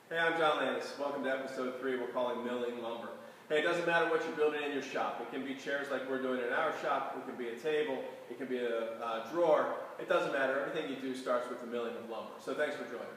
Hey, I'm Landis. Welcome to episode 3 we're calling Milling Lumber. Hey, it doesn't matter what you're building in your shop. It can be chairs like we're doing in our shop. It can be a table. It can be a drawer. It doesn't matter. Everything you do starts with the milling of lumber. So thanks for joining me.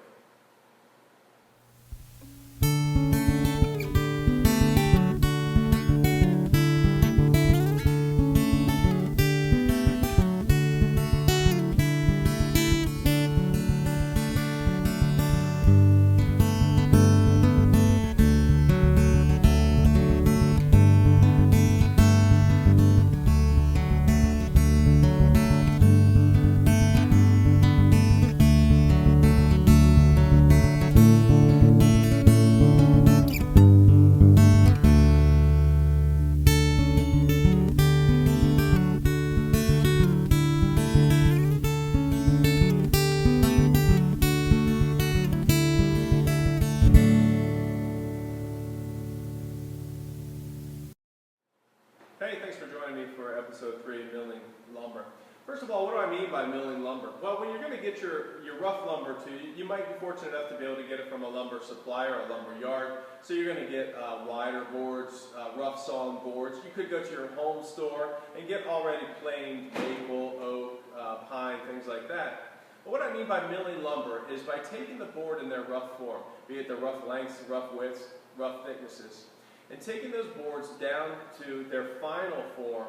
Hey, thanks for joining me for episode 3, Milling Lumber. First of all, what do I mean by milling lumber? Well, when you're going to get your rough lumber to you, you might be fortunate enough to be able to get it from a lumber supplier or a lumber yard. So you're going to get wider boards, rough sawn boards. You could go to your home store and get already planed maple, oak, pine, things like that. But what I mean by milling lumber is by taking the board in their rough form, be it the rough lengths, rough widths, rough thicknesses, and taking those boards down to their final form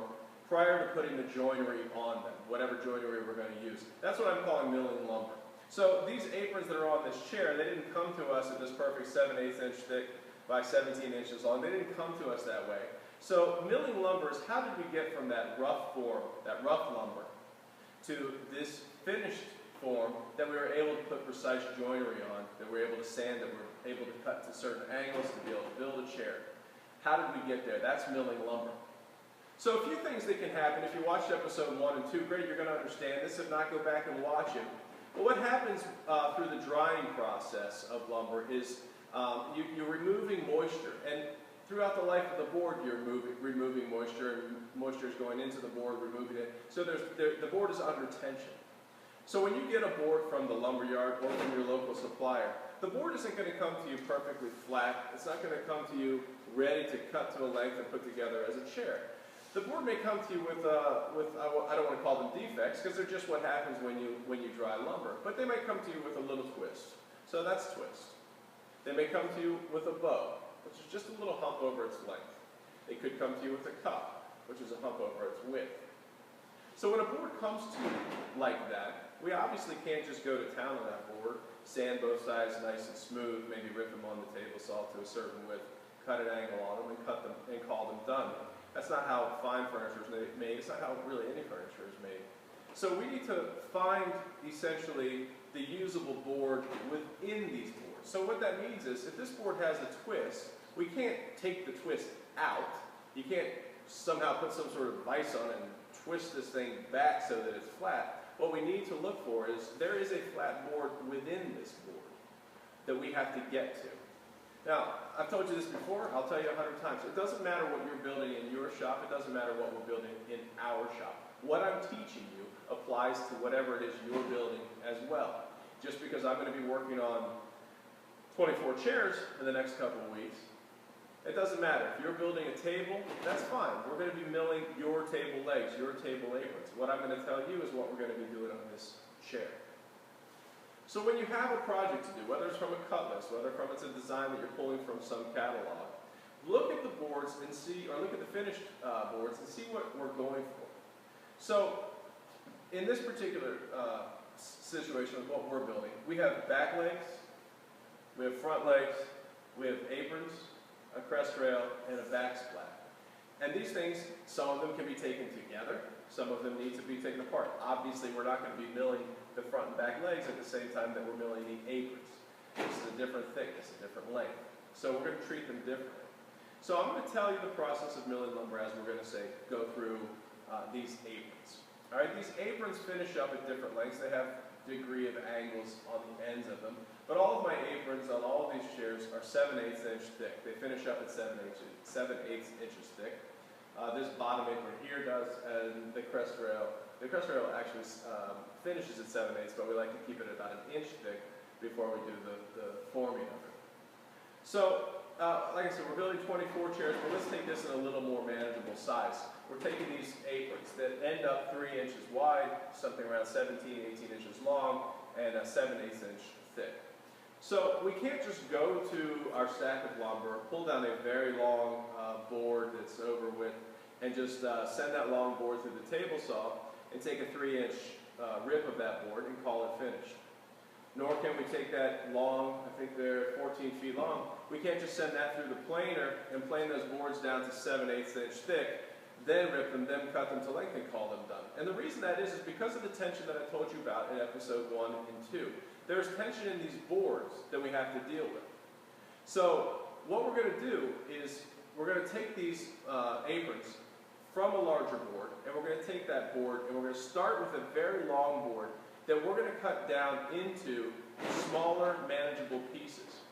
prior to putting the joinery on them, whatever joinery we're going to use. That's what I'm calling milling lumber. So these aprons that are on this chair, they didn't come to us at this perfect 7/8 inch thick by 17 inches long. They didn't come to us that way. So milling lumber is how did we get from that rough form, that rough lumber, to this finished form that we were able to put precise joinery on, that we were able to sand, that we were able to cut to certain angles to be able to build a chair. How did we get there? That's milling lumber. So a few things that can happen. If you watched episode 1 and 2, great, you're going to understand this. If not, go back and watch it. But what happens through the drying process of lumber is you're removing moisture. And throughout the life of the board, you're removing moisture, and moisture is going into the board, removing it. So the board is under tension. So when you get a board from the lumber yard or from your local supplier, the board isn't going to come to you perfectly flat. It's not going to come to you ready to cut to a length and put together as a chair. The board may come to you with I don't want to call them defects because they're just what happens when you dry lumber. But they may come to you with a little twist. So that's twist. They may come to you with a bow, which is just a little hump over its length. They could come to you with a cup, which is a hump over its width. So when a board comes to you like that, we obviously can't just go to town on that board, sand both sides nice and smooth, maybe rip them on the table saw to a certain width, cut an angle on them, and cut them and call them done. That's not how fine furniture is made. It's not how really any furniture is made. So we need to find essentially the usable board within these boards. So what that means is if this board has a twist, we can't take the twist out. You can't somehow put some sort of vise on it and twist this thing back so that it's flat. What we need to look for is there is a flat board within this board that we have to get to. Now, I've told you this before, I'll tell you 100 times. It doesn't matter what you're building in your shop, it doesn't matter what we're building in our shop. What I'm teaching you applies to whatever it is you're building as well. Just because I'm going to be working on 24 chairs in the next couple of weeks, it doesn't matter. If you're building a table, that's fine. We're going to be milling your table legs, your table aprons. What I'm going to tell you is what we're going to be doing on this chair. So when you have a project to do, whether it's from a cut list, whether it's a design that you're pulling from some catalog, look at the boards and see, or look at the finished boards and see what we're going for. So in this particular situation of what we're building, we have back legs, we have front legs, we have aprons, a crest rail, and a backsplat. And these things, some of them can be taken together, some of them need to be taken apart. Obviously, we're not going to be milling the front and back legs at the same time that we're milling the aprons. This is a different thickness, a different length. So we're going to treat them differently. So I'm going to tell you the process of milling lumber as we're going to say, go through these aprons. All right, these aprons finish up at different lengths. They have degree of angles on the ends of them. But all of my aprons on all of these chairs are 7/8 inch thick. They finish up at 7/8 inches thick. This bottom apron here does, and the crest rail actually finishes at 7/8, but we like to keep it about an inch thick before we do the forming of it. So, like I said, we're building 24 chairs, but let's take this in a little more manageable size. We're taking these aprons that end up 3 inches wide, something around 17, 18 inches long, and 7/8 inch thick. So we can't just go to our stack of lumber, pull down a very long board that's over with, and just send that long board through the table saw and take a 3-inch rip of that board and call it finished. Nor can we take that long, I think they're 14 feet long, we can't just send that through the planer and plane those boards down to 7/8 inch thick, then rip them, then cut them to length and call them done. And the reason that is because of the tension that I told you about in episode 1 and 2. There's tension in these boards that we have to deal with. So what we're going to do is we're going to take these aprons from a larger board, and we're going to take that board and we're going to start with a very long board that we're going to cut down into smaller, manageable pieces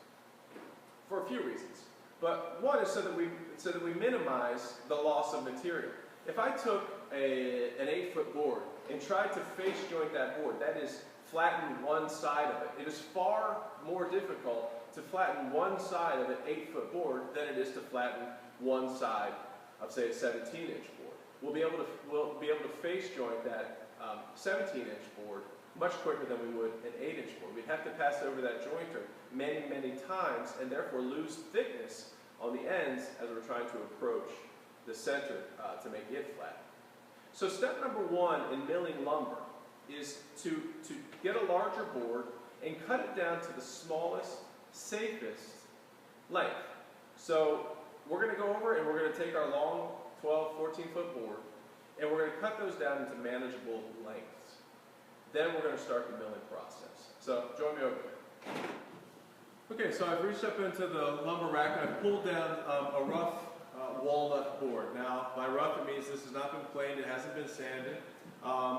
for a few reasons. But one is so that we minimize the loss of material. If I took an 8-foot board and tried to face joint that board, that is, flatten one side of it, it is far more difficult to flatten one side of an 8-foot board than it is to flatten one side of, say, a 17-inch board. We'll be able to face joint that 17-inch board much quicker than we would an 8-inch board. We'd have to pass over that jointer many, many times and therefore lose thickness on the ends as we're trying to approach the center to make it flat. So step number 1 in milling lumber is to get a larger board and cut it down to the smallest, safest length. So we're going to go over and we're going to take our long 12, 14-foot board and we're going to cut those down into manageable lengths. Then we're going to start the milling process. So join me over there. Okay, so I've reached up into the lumber rack and I've pulled down a rough walnut board. Now, by rough it means this has not been planed, it hasn't been sanded.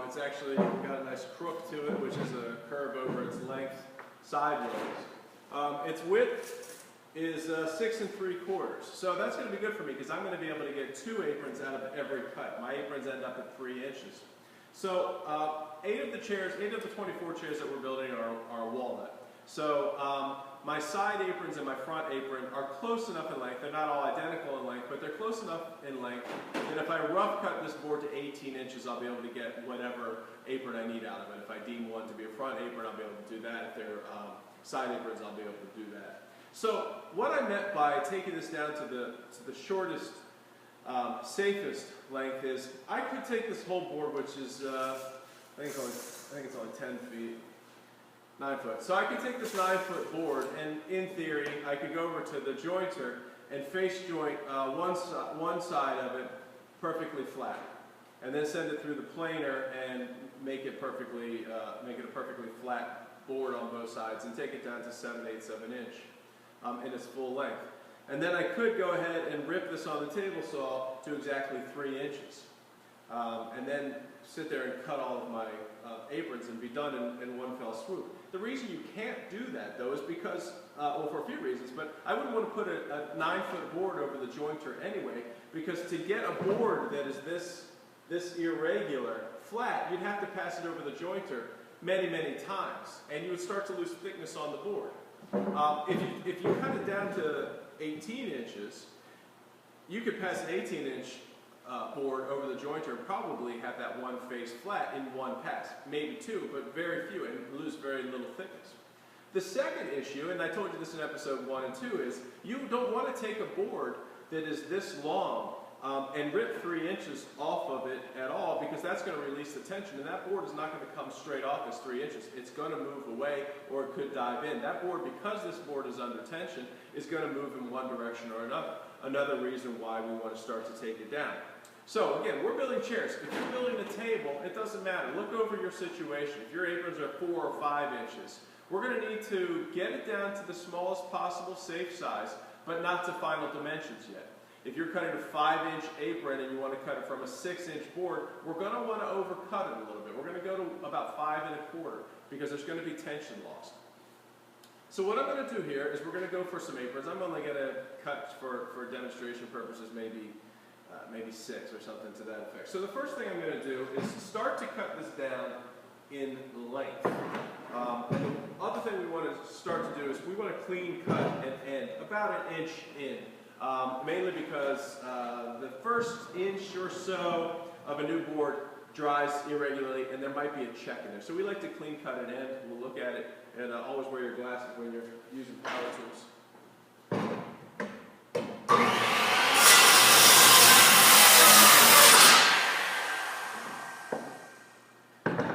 It's actually got a nice crook to it, which is a curve over its length sideways. Its width is 6 3/4. So that's going to be good for me because I'm going to be able to get 2 aprons out of every cut. My aprons end up at 3 inches. So 8 of the 24 chairs that we're building are walnut. So my side aprons and my front apron are close enough in length. They're not all identical in length, but they're close enough in length that if I rough cut this board to 18 inches, I'll be able to get whatever apron I need out of it. If I deem one to be a front apron, I'll be able to do that. If they're side aprons, I'll be able to do that. So what I meant by taking this down to the shortest, safest length is I could take this whole board, which is I think it's only 10 feet. 9 foot. So I could take this 9-foot board and in theory I could go over to the jointer and face joint one side of it perfectly flat and then send it through the planer and make it a perfectly flat board on both sides and take it down to 7/8 of an inch in its full length. And then I could go ahead and rip this on the table saw to exactly 3 inches and then sit there and cut all of my aprons and be done in one fell swoop. The reason you can't do that, though, is because, well, for a few reasons, but I wouldn't want to put a 9-foot board over the jointer anyway, because to get a board that is this irregular, flat, you'd have to pass it over the jointer many, many times, and you would start to lose thickness on the board. If you cut it down to 18 inches, you could pass an 18-inch board over the jointer and probably have that one face flat in one pass. Maybe 2, but very few, and lose very little thickness. The second issue, and I told you this in episode 1 and 2, is you don't want to take a board that is this long and rip 3 inches off of it at all, because that's going to release the tension, and that board is not going to come straight off as 3 inches. It's going to move away, or it could dive in. That board, because this board is under tension, is going to move in one direction or another. Another reason why we want to start to take it down. So again, we're building chairs. If you're building a table, it doesn't matter. Look over your situation. If your aprons are 4 or 5 inches, we're going to need to get it down to the smallest possible safe size, but not to final dimensions yet. If you're cutting a 5-inch apron and you want to cut it from a 6-inch board, we're going to want to overcut it a little bit. We're going to go to about 5 1/4 because there's going to be tension lost. So what I'm going to do here is we're going to go for some aprons. I'm only going to cut for demonstration purposes maybe 6 or something to that effect. So the first thing I'm going to do is start to cut this down in length. And the other thing we want to start to do is we want to clean cut an end, a about an inch in. Mainly because the first inch or so of a new board dries irregularly and there might be a check in there. So we like to clean cut it in. We'll look at it, and always wear your glasses when you're using power tools.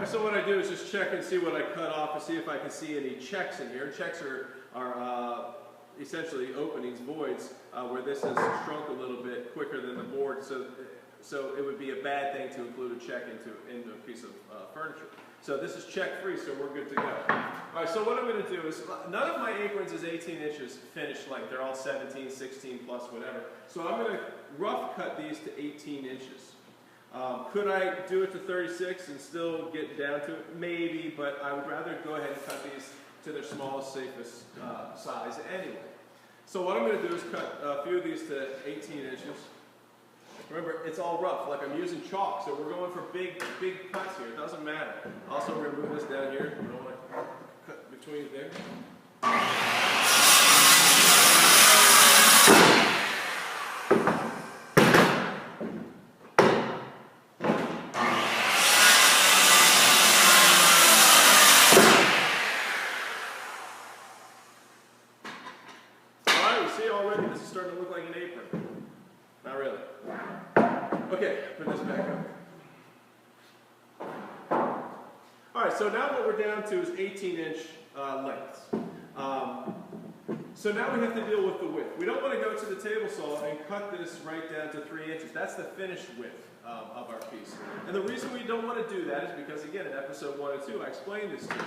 So what I do is just check and see what I cut off and see if I can see any checks in here. Checks are essentially openings, voids, where this has shrunk a little bit quicker than the board, so it would be a bad thing to include a check into a piece of furniture. So this is check free, so we're good to go. All right, so what I'm going to do is, none of my aprons is 18 inches finished length. They're all 17, 16 plus, whatever. So I'm going to rough cut these to 18 inches. Could I do it to 36 and still get down to it? Maybe, but I would rather go ahead and cut these to their smallest, safest size anyway. So what I'm going to do is cut a few of these to 18 inches. Remember, it's all rough, like I'm using chalk, so we're going for big cuts here. It doesn't matter. Also, we're going to move this down here. We don't want to cut between there. Already this is starting to look like an apron. Not really. Okay, put this back up. Alright, so now what we're down to is 18-inch lengths. So now we have to deal with the width. We don't want to go to the table saw and cut this right down to 3 inches. That's the finished width of our piece. And the reason we don't want to do that is because, again, in episode 1 and 2, I explained this to you.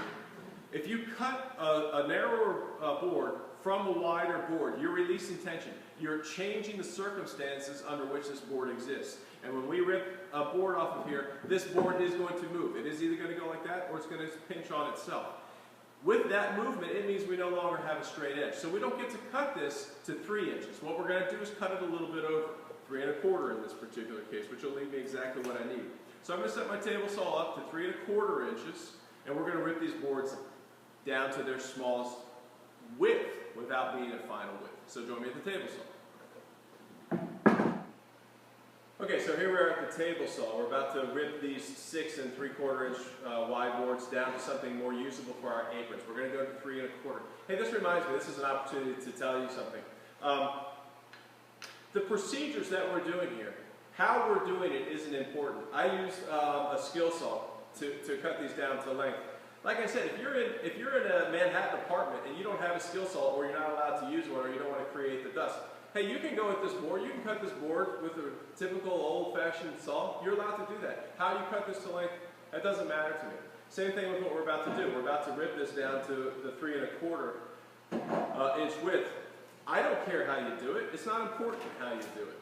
If you cut a narrower board from a wider board, you're releasing tension. You're changing the circumstances under which this board exists. And when we rip a board off of here, this board is going to move. It is either going to go like that or it's going to pinch on itself. With that movement, it means we no longer have a straight edge. So we don't get to cut this to 3 inches. What we're going to do is cut it a little bit over, 3 1/4 in this particular case, which will leave me exactly what I need. So I'm going to set my table saw up to 3 1/4 inches, and we're going to rip these boards down to their smallest width without being a final width. So join me at the table saw. Okay, so here we are at the table saw. We're about to rip these 6 3/4 inch wide boards down to something more usable for our aprons. We're going to go to 3 1/4. Hey, this reminds me, this is an opportunity to tell you something. The procedures that we're doing here, how we're doing it isn't important. I use a skill saw to cut these down to length. Like I said, if you're in a Manhattan apartment and you don't have a skill saw, or you're not allowed to use one, or you don't want to create the dust, hey, you can go with this board. You can cut this board with a typical old-fashioned saw. You're allowed to do that. How you cut this to length, that doesn't matter to me. Same thing with what we're about to do. We're about to rip this down to the 3 1/4 inch width. I don't care how you do it. It's not important how you do it.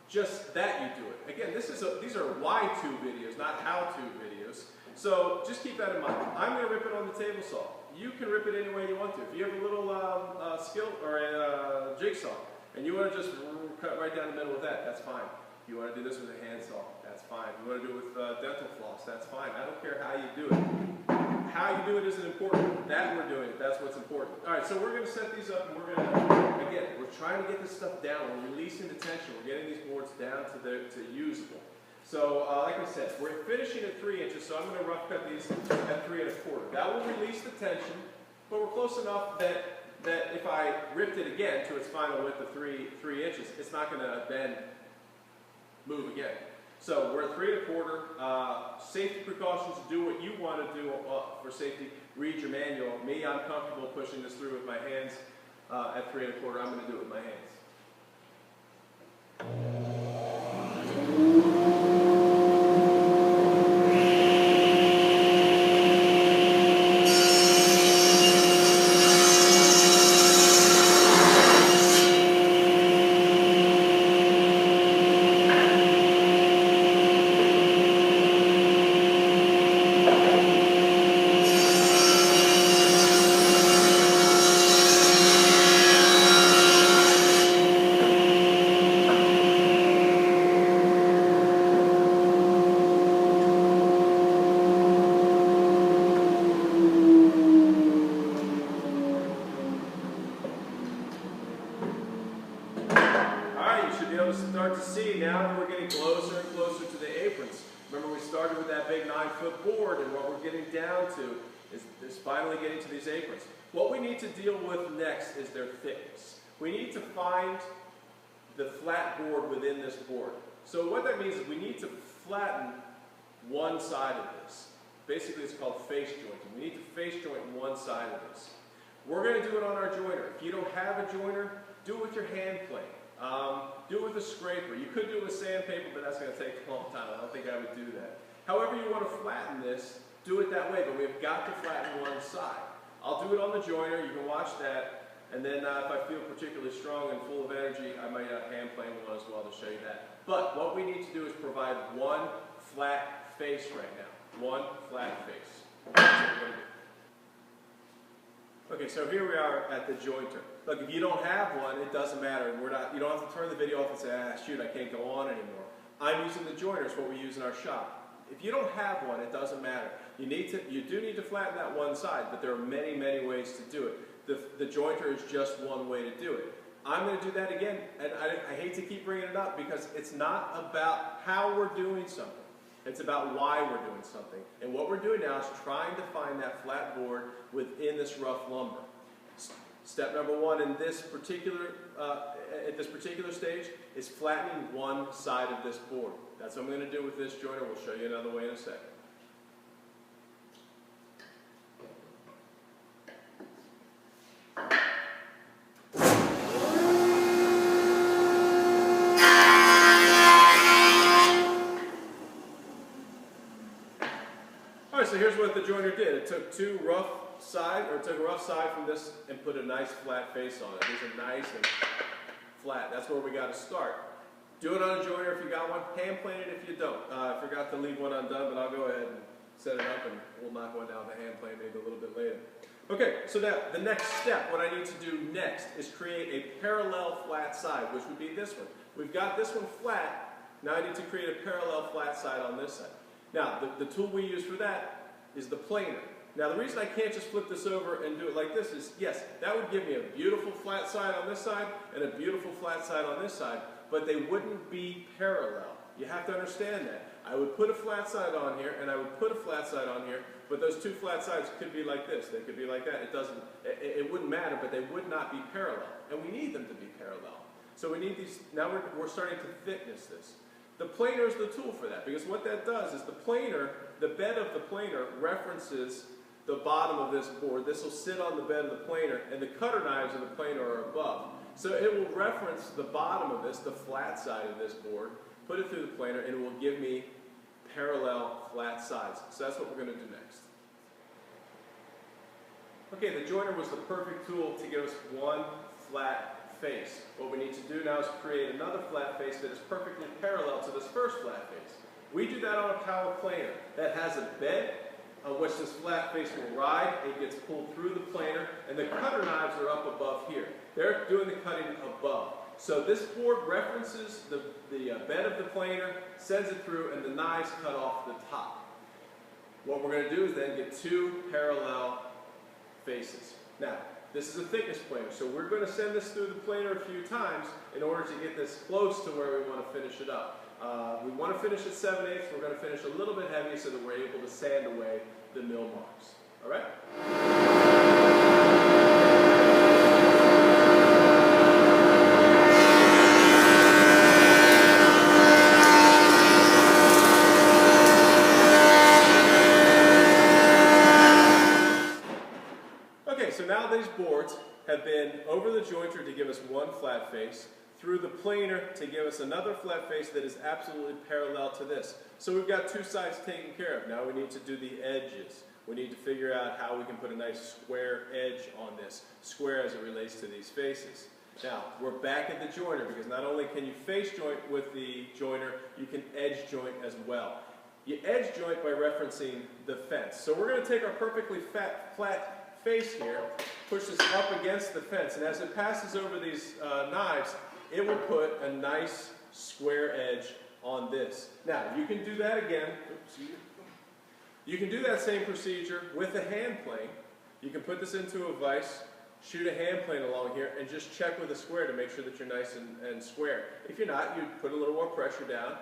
Just that you do it. Again, these are why-to videos, not how-to videos. So just keep that in mind. I'm going to rip it on the table saw. You can rip it any way you want to. If you have a little skill or a jigsaw and you want to just cut right down the middle with that, that's fine. If you want to do this with a handsaw, that's fine. If you want to do it with dental floss, that's fine. I don't care how you do it. How you do it isn't important. That we're doing it. That's what's important. All right, so we're going to set these up, and we're going to, again, we're trying to get this stuff down. We're releasing the tension. We're getting these boards down to usable. So, like I said, we're finishing at 3 inches, so I'm going to rough cut these at 3 1/4. That will release the tension, but we're close enough that if I ripped it again to its final width of 3 inches, it's not going to then move again. So we're at 3 1/4. Safety precautions, do what you want to do for safety. Read your manual. Me, I'm comfortable pushing this through with my hands at 3 1/4. I'm going to do it with my hands. be able to start to see now that we're getting closer and closer to the aprons. Remember, we started with that big 9-foot board, and what we're getting down to is finally getting to these aprons. What we need to deal with next is their thickness. We need to find the flat board within this board. So what that means is we need to flatten one side of this. Basically, it's called face jointing. We need to face joint one side of this. We're going to do it on our joiner. If you don't have a joiner, do it with your hand plane. Do it with a scraper. You could do it with sandpaper, but that's going to take a long time. I don't think I would do that. However you want to flatten this, do it that way, but we've got to flatten one side. I'll do it on the joiner. You can watch that. And then if I feel particularly strong and full of energy, I might hand plane one as well to show you that. But what we need to do is provide one flat face right now. One flat face. That's what we're going to do. Okay, so here we are at the jointer. Look, if you don't have one, it doesn't matter. You don't have to turn the video off and say, shoot, I can't go on anymore. I'm using the joiner. It's what we use in our shop. If you don't have one, it doesn't matter. You do need to flatten that one side, but there are many, many ways to do it. The jointer is just one way to do it. I'm going to do that again, and I hate to keep bringing it up because it's not about how we're doing something. It's about why we're doing something. And what we're doing now is trying to find that flat board within this rough lumber. Step number one in this particular, at this particular stage is flattening one side of this board. That's what I'm going to do with this joiner. We'll show you another way in a second. Alright, so here's what the joiner did. It took a rough side from this and put a nice flat face on it. These are nice and flat. That's where we got to start. Do it on a joiner if you got one. Hand plane it if you don't. I forgot to leave one undone, but I'll go ahead and set it up and we'll knock one down with a hand plane maybe a little bit later. Okay, so now the next step, what I need to do next is create a parallel flat side, which would be this one. We've got this one flat. Now I need to create a parallel flat side on this side. Now, the tool we use for that is the planer. Now, the reason I can't just flip this over and do it like this is, yes, that would give me a beautiful flat side on this side and a beautiful flat side on this side, but they wouldn't be parallel. You have to understand that. I would put a flat side on here, and I would put a flat side on here, but those two flat sides could be like this. They could be like that. It wouldn't matter, but they would not be parallel, and we need them to be parallel. So we need these. Now we're starting to thickness this. The planer is the tool for that, because what that does is the planer, the bed of the planer references the bottom of this board. This will sit on the bed of the planer, and the cutter knives of the planer are above. So it will reference the bottom of this, the flat side of this board, put it through the planer, and it will give me parallel flat sides. So that's what we're going to do next. Okay, the joiner was the perfect tool to give us one flat face. What we need to do now is create another flat face that is perfectly parallel to this first flat face. We do that on a power planer that has a bed on which this flat face will ride. It gets pulled through the planer, and the cutter knives are up above here. They're doing the cutting above. So this board references the bed of the planer, sends it through, and the knives cut off the top. What we're going to do is then get two parallel faces. Now, this is a thickness planer, so we're going to send this through the planer a few times in order to get this close to where we want to finish it up. We want to finish at 7/8. We're going to finish a little bit heavy so that we're able to sand away the mill marks. All right? Okay, so now these boards have been over the jointer to give us one flat face, through the planer to give us another flat face that is absolutely parallel to this. So we've got two sides taken care of. Now we need to do the edges. We need to figure out how we can put a nice square edge on this, square as it relates to these faces. Now, we're back at the joiner because not only can you face joint with the joiner, you can edge joint as well. You edge joint by referencing the fence. So we're going to take our perfectly flat face here, push this up against the fence, and as it passes over these knives, it will put a nice square edge on this. Now, you can do that again. You can do that same procedure with a hand plane. You can put this into a vise, shoot a hand plane along here and just check with a square to make sure that you're nice and square. If you're not, you put a little more pressure down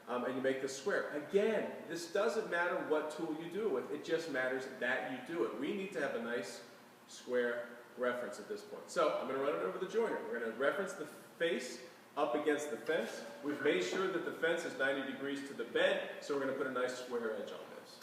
and you make this square. Again, this doesn't matter what tool you do it with, it just matters that you do it. We need to have a nice square reference at this point. So I'm going to run it over the joiner. We're going to reference the face up against the fence. We've made sure that the fence is 90 degrees to the bed, so we're going to put a nice square edge on this.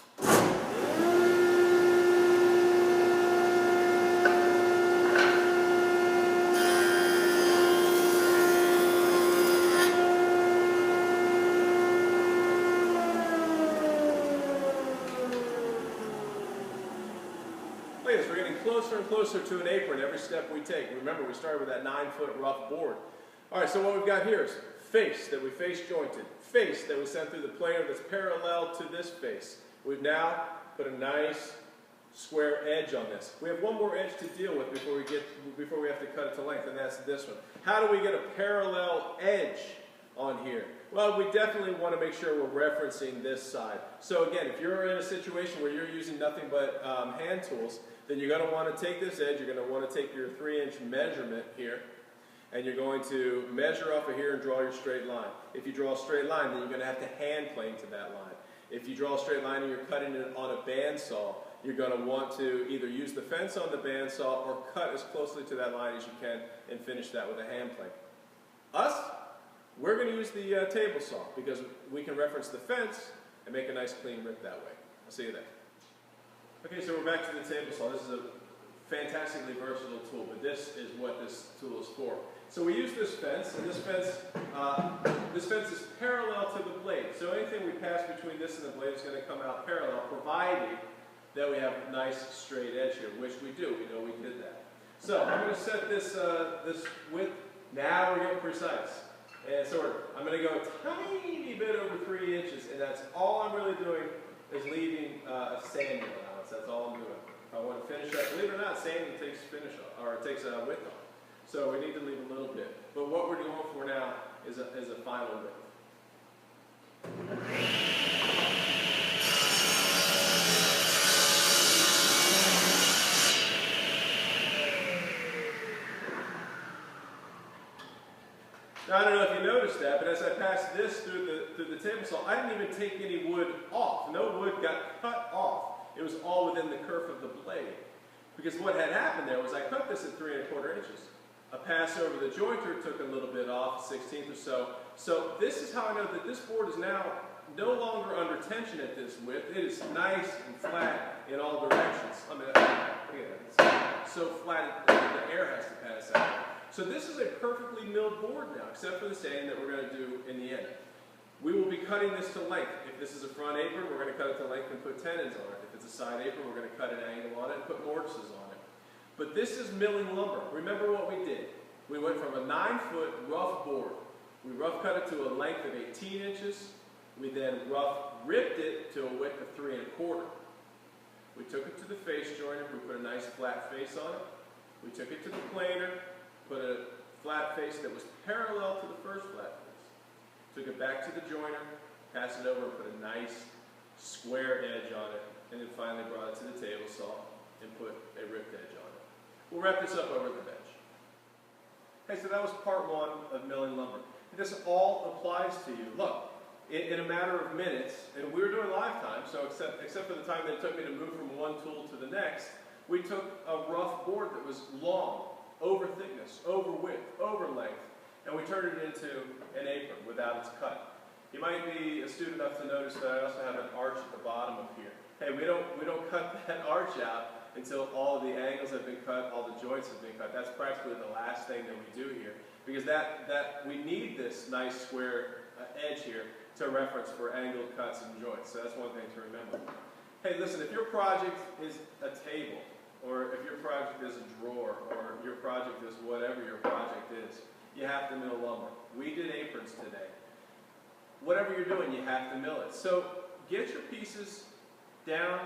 We're getting closer and closer to an apron every step we take. Remember, we started with that 9-foot rough board. All right, so what we've got here is face that we face jointed, face that we sent through the planer that's parallel to this face. We've now put a nice square edge on this. We have one more edge to deal with before we have to cut it to length, and that's this one. How do we get a parallel edge on here? Well, we definitely want to make sure we're referencing this side. So again, if you're in a situation where you're using nothing but hand tools, then you're going to want to take this edge, you're going to want to take your 3-inch measurement here, and you're going to measure off of here and draw your straight line. If you draw a straight line, then you're going to have to hand plane to that line. If you draw a straight line and you're cutting it on a bandsaw, you're going to want to either use the fence on the bandsaw or cut as closely to that line as you can and finish that with a hand plane. Us, we're going to use the table saw because we can reference the fence and make a nice clean rip that way. I'll see you there. Okay, so we're back to the table saw. This is a fantastically versatile tool, but this is what this tool is for. So we use this fence, and this fence is parallel to the blade. So anything we pass between this and the blade is going to come out parallel, provided that we have a nice straight edge here, which we do. We know we did that. So I'm going to set this width. Now we're getting precise. And so I'm going to go a tiny bit over 3 inches, and that's all I'm really doing is leaving a sanding allowance. That's all I'm doing. If I want to finish up, believe it or not, sanding takes finish off, or it takes a width off. So we need to leave a little bit. But what we're going for now is a final width. Now, I don't know if you noticed that, but as I passed this through the table saw, I didn't even take any wood off. No wood got cut off. It was all within the kerf of the blade. Because what had happened there was I cut this at 3 1/4 inches. A pass over the jointer took a little bit off, 1/16 or so. So this is how I know that this board is now no longer under tension at this width. It is nice and flat in all directions. I mean, look at that. It's so flat that the air has to pass out. So this is a perfectly milled board now, except for the sanding that we're going to do in the end. We will be cutting this to length. If this is a front apron, we're going to cut it to length and put tenons on it. If it's a side apron, we're going to cut an angle on it and put mortises on it. But this is milling lumber. Remember what we did. We went from a 9-foot rough board. We rough cut it to a length of 18 inches. We then rough ripped it to a width of 3 1/4. We took it to the face joiner. We put a nice flat face on it. We took it to the planer, put a flat face that was parallel to the first flat face. Took it back to the joiner, passed it over, and put a nice square edge on it, and then finally brought it to the table saw and put a ripped edge on it. We'll wrap this up over the bench. Okay, so that was part 1 of milling lumber. This all applies to you. Look, in a matter of minutes, and we were doing lifetime, so except for the time that it took me to move from one tool to the next, we took a rough board that was long, over thickness, over width, over length, and we turned it into an apron without its cut. You might be astute enough to notice that I also have an arch at the bottom of here. Hey, we don't cut that arch out until all the angles have been cut, all the joints have been cut. That's practically the last thing that we do here, because we need this nice square edge here to reference for angled cuts and joints. So that's one thing to remember. Hey, listen, if your project is a table, or if your project is a drawer, or your project is whatever your project is, you have to mill lumber. We did aprons today. Whatever you're doing, you have to mill it. So get your pieces down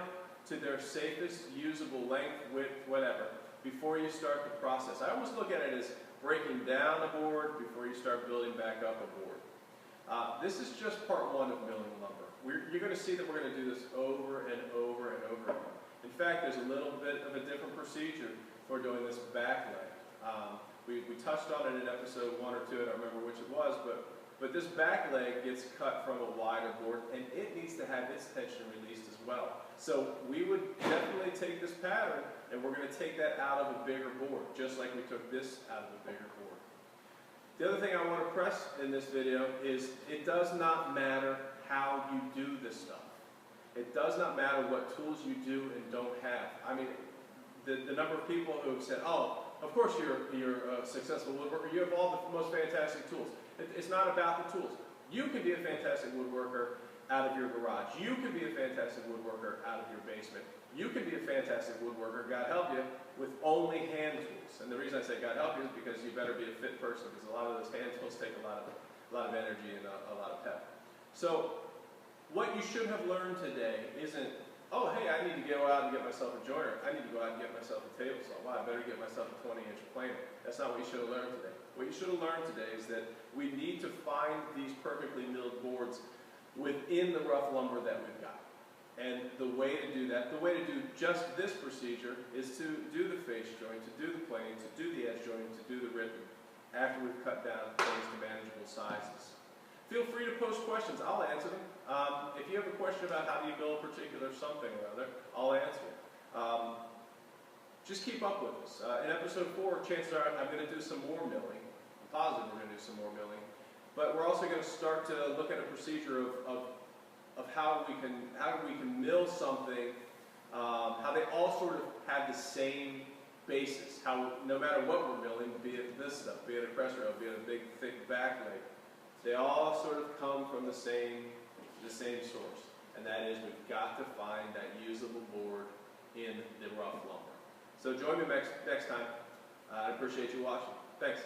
to their safest usable length, width, whatever, before you start the process. I always look at it as breaking down a board before you start building back up a board. This is just part 1 of milling lumber. You're going to see that we're going to do this over and over and over again. In fact, there's a little bit of a different procedure for doing this back leg. We touched on it in episode 1 or 2, I don't remember which it was, but this back leg gets cut from a wider board, and it needs to have its tension released as well. So we would definitely take this pattern, and we're going to take that out of a bigger board, just like we took this out of a bigger board. The other thing I want to press in this video is it does not matter how you do this stuff. It does not matter what tools you do and don't have. I mean, the number of people who have said, oh, of course you're a successful woodworker, you have all the most fantastic tools. It's not about the tools. You can be a fantastic woodworker out of your garage. You can be a fantastic woodworker out of your basement. You can be a fantastic woodworker, God help you, with only hand tools. And the reason I say God help you is because you better be a fit person, because a lot of those hand tools take a lot of energy and a lot of pep. So what you should have learned today isn't, oh, hey, I need to go out and get myself a joiner. I need to go out and get myself a table saw. Wow, I better get myself a 20-inch planer. That's not what you should have learned today. What you should have learned today is that we need to find these perfectly milled boards within the rough lumber that we've got. And the way to do that, the way to do just this procedure is to do the face joint, to do the planing, to do the edge joint, to do the ripping after we've cut down things to manageable sizes. Feel free to post questions. I'll answer them. If you have a question about how do you mill a particular something or other, I'll answer it. Just keep up with us. In episode 4, chances are I'm going to do some more milling. I'm positive we're going to do some more milling. But we're also going to start to look at a procedure of how we can mill something, how they all sort of have the same basis. How no matter what we're milling, be it this stuff, be it a press rail, be it a big thick back leg, they all sort of come from the same source, and that is we've got to find that usable board in the rough lumber. So join me next time. I appreciate you watching. Thanks.